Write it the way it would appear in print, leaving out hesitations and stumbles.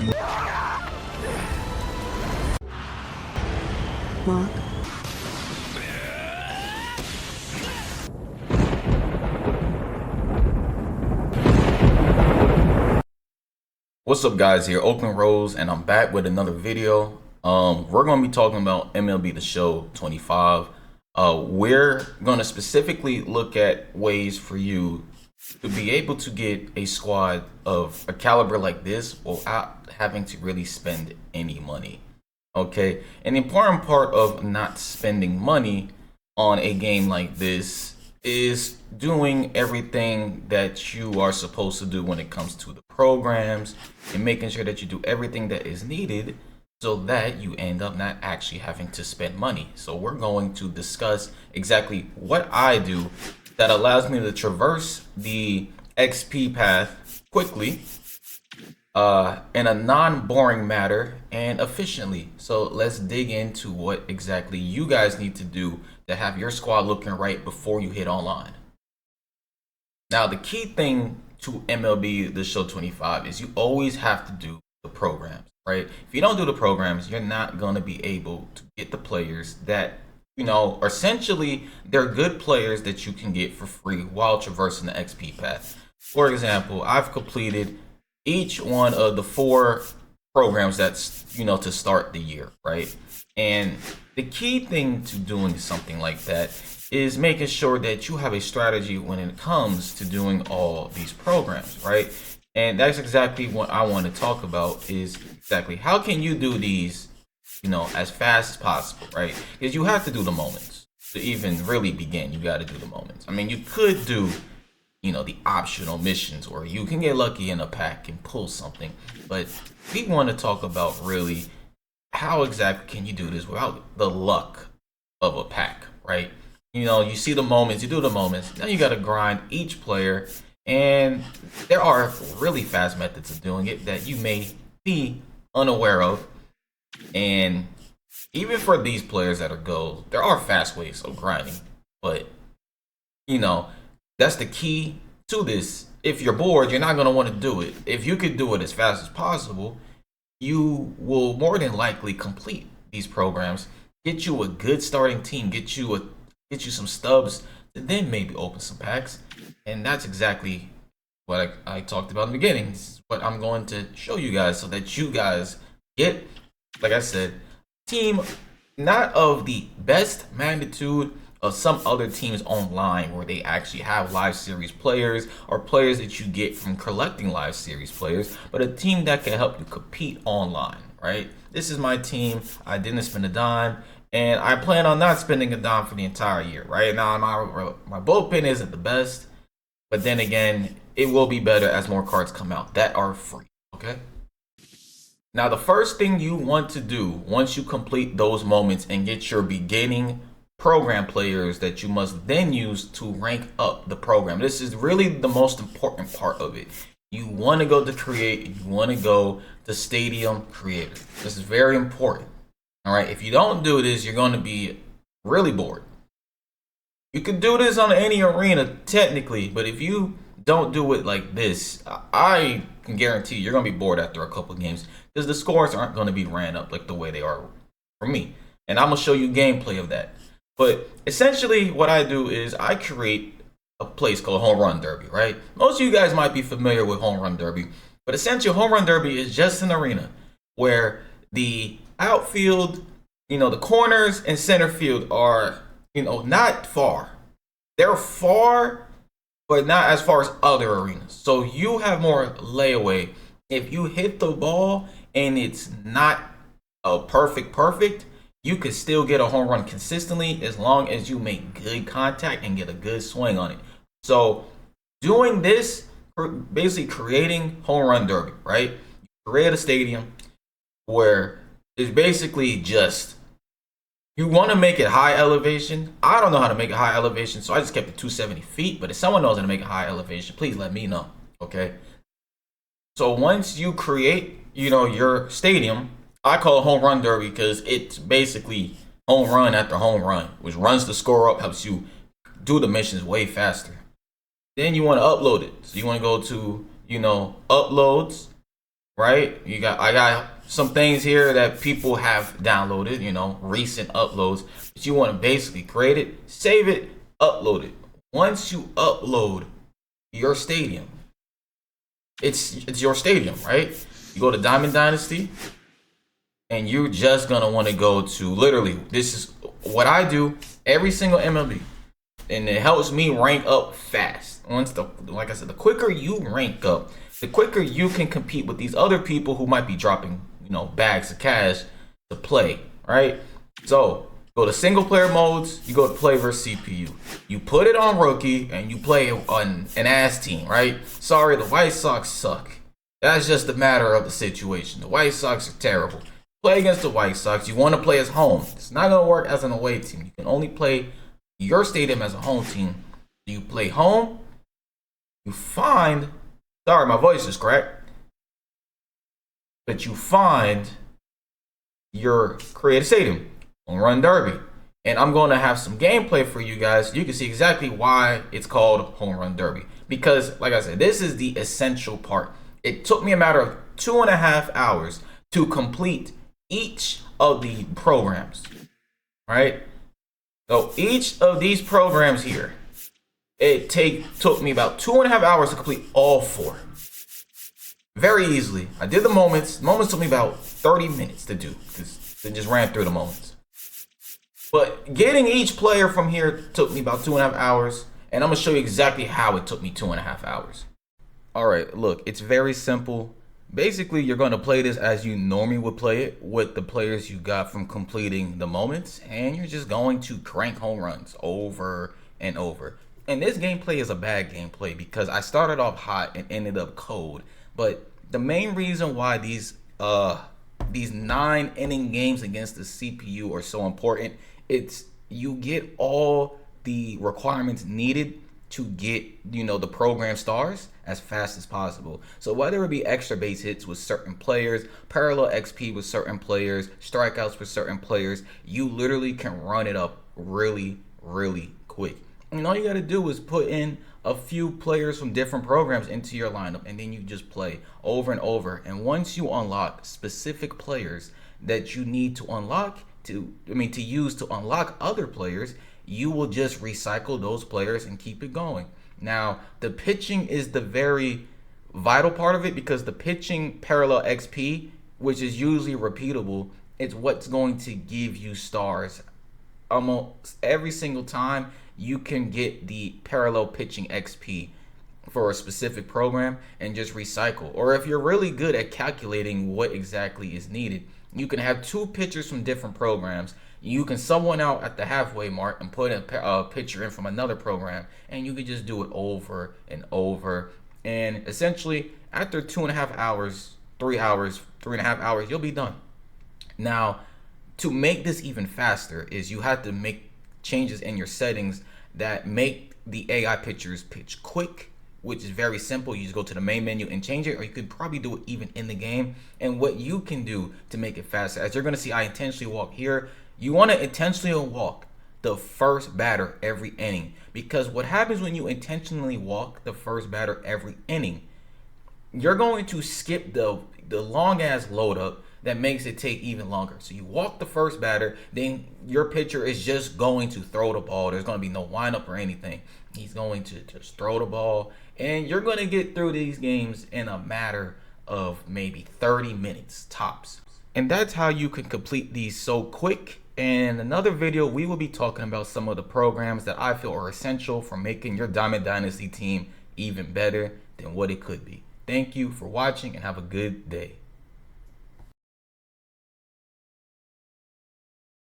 Mark. What's up, guys? Here Oakland Rose, and I'm back with another video. We're going to be talking about MLB The Show 25. We're going to specifically look at ways for you to be able to get a squad of a caliber like this without having to really spend any money. Okay, an important part of not spending money on a game like this is doing everything that you are supposed to do when it comes to the programs and making sure that you do everything that is needed so that you end up not actually having to spend money. So we're going to discuss exactly what I do that allows me to traverse the XP path quickly, in a non-boring manner and efficiently. So let's dig into what exactly you guys need to do to have your squad looking right before you hit online. Now, the key thing to MLB The Show 25 is you always have to do the programs, right? If you don't do the programs, you're not going to be able to get the players that, are essentially, they're good players that you can get for free while traversing the XP path. For example, I've completed each one of the 4 programs that's, to start the year, right? And the key thing to doing something like that is making sure that you have a strategy when it comes to doing all these programs, right? And that's exactly what I want to talk about, is exactly how can you do these, as fast as possible, right? Because you have to do the moments to even really begin. You got to do the moments. I mean, you could do the optional missions, or you can get lucky in a pack and pull something. But we want to talk about really how exactly can you do this without the luck of a pack, right? You see the moments, you do the moments, now you got to grind each player. And there are really fast methods of doing it that you may be unaware of. And even for these players that are gold, there are fast ways of grinding. But, that's the key to this. If you're bored, you're not going to want to do it. If you could do it as fast as possible, you will more than likely complete these programs, get you a good starting team, get you some stubs, and then maybe open some packs. And that's exactly what I talked about in the beginning. This is what I'm going to show you guys so that you guys get, like I said, team not of the best magnitude of some other teams online where they actually have live series players or players that you get from collecting live series players, but a team that can help you compete online, right? This is my team. I didn't spend a dime, and I plan on not spending a dime for the entire year. Right now, my bullpen isn't the best, but then again, it will be better as more cards come out that are free, okay? Now, the first thing you want to do once you complete those moments and get your beginning program players that you must then use to rank up the program. This is really the most important part of it. You want to go to create, you want to go to stadium creator. This is very important. All right. If you don't do this, you're going to be really bored. You could do this on any arena technically, but if you don't do it like this, I can guarantee you're going to be bored after a couple of games because the scores aren't going to be ran up like the way they are for me. And I'm going to show you gameplay of that. But essentially what I do is I create a place called Home Run Derby, right? Most of you guys might be familiar with Home Run Derby, but essentially Home Run Derby is just an arena where the outfield, the corners and center field are, not far. They're far, but not as far as other arenas. So you have more layaway. If you hit the ball and it's not a perfect, you could still get a home run consistently as long as you make good contact and get a good swing on it. So doing this, basically creating Home Run Derby, right? You create a stadium where it's basically just, you want to make it high elevation. I don't know how to make it high elevation, so I just kept it 270 feet. But if someone knows how to make it high elevation, please let me know, okay? So once you create, your stadium, I call it Home Run Derby because it's basically home run after home run, which runs the score up, helps you do the missions way faster. Then you want to upload it. So you want to go to, uploads, right? I got some things here that people have downloaded, you know, recent uploads. But you want to basically create it, save it, upload it. Once you upload your stadium, it's your stadium, right? You go to Diamond Dynasty, and you're just gonna want to go to, literally, this is what I do every single MLB, and it helps me rank up fast. Like I said, the quicker you rank up, the quicker you can compete with these other people who might be dropping, you know, bags of cash to play, right? So go to single player modes, you go to play versus CPU. You put it on rookie and you play on an ass team, right? Sorry, the White Sox suck. That's just a matter of the situation. The White Sox are terrible. Play against the White Sox. You want to play as home. It's not going to work as an away team. You can only play your stadium as a home team. You play home. You find, sorry, my voice is cracked, but you find your creative stadium on Run Derby. And I'm going to have some gameplay for you guys so you can see exactly why it's called Home Run Derby. Because, like I said, this is the essential part. It took me a matter of 2.5 hours to complete each of the programs, right? So each of these programs here, it took me about 2.5 hours to complete all 4. Very easily. I did the moments. Moments took me about 30 minutes to do, because I just ran through the moments. But getting each player from here took me about 2.5 hours, and I'm gonna show you exactly how it took me 2.5 hours. All right, look, it's very simple. Basically, you're going to play this as you normally would play it, with the players you got from completing the moments, and you're just going to crank home runs over and over. And this gameplay is a bad gameplay because I started off hot and ended up cold. But the main reason why these 9-inning games against the CPU are so important, it's you get all the requirements needed to get, you know, the program stars as fast as possible. So whether it be extra base hits with certain players, parallel XP with certain players, strikeouts with certain players, you literally can run it up really, really quick. And all you got to do is put in a few players from different programs into your lineup, and then you just play over and over. And once you unlock specific players that you need to unlock to use to unlock other players, you will just recycle those players and keep it going. Now, the pitching is the very vital part of it, because the pitching parallel XP, which is usually repeatable, it's what's going to give you stars. Almost every single time you can get the parallel pitching XP for a specific program and just recycle. Or if you're really good at calculating what exactly is needed, you can have 2 pitchers from different programs. You can sub one out at the halfway mark and put a pitcher in from another program, and you can just do it over and over. And essentially, after 2.5 hours, 3.5 hours, you'll be done. Now, to make this even faster is you have to make changes in your settings that make the AI pitchers pitch quick, which is very simple. You just go to the main menu and change it, or you could probably do it even in the game. And what you can do to make it faster, as you're going to see, I intentionally walk here. You want to intentionally walk the first batter every inning, because what happens when you intentionally walk the first batter every inning, you're going to skip the long ass load up that makes it take even longer. So you walk the first batter, then your pitcher is just going to throw the ball. There's going to be no windup or anything. He's going to just throw the ball, and you're going to get through these games in a matter of maybe 30 minutes tops. And that's how you can complete these so quick. In another video, we will be talking about some of the programs that I feel are essential for making your Diamond Dynasty team even better than what it could be. Thank you for watching, and have a good day.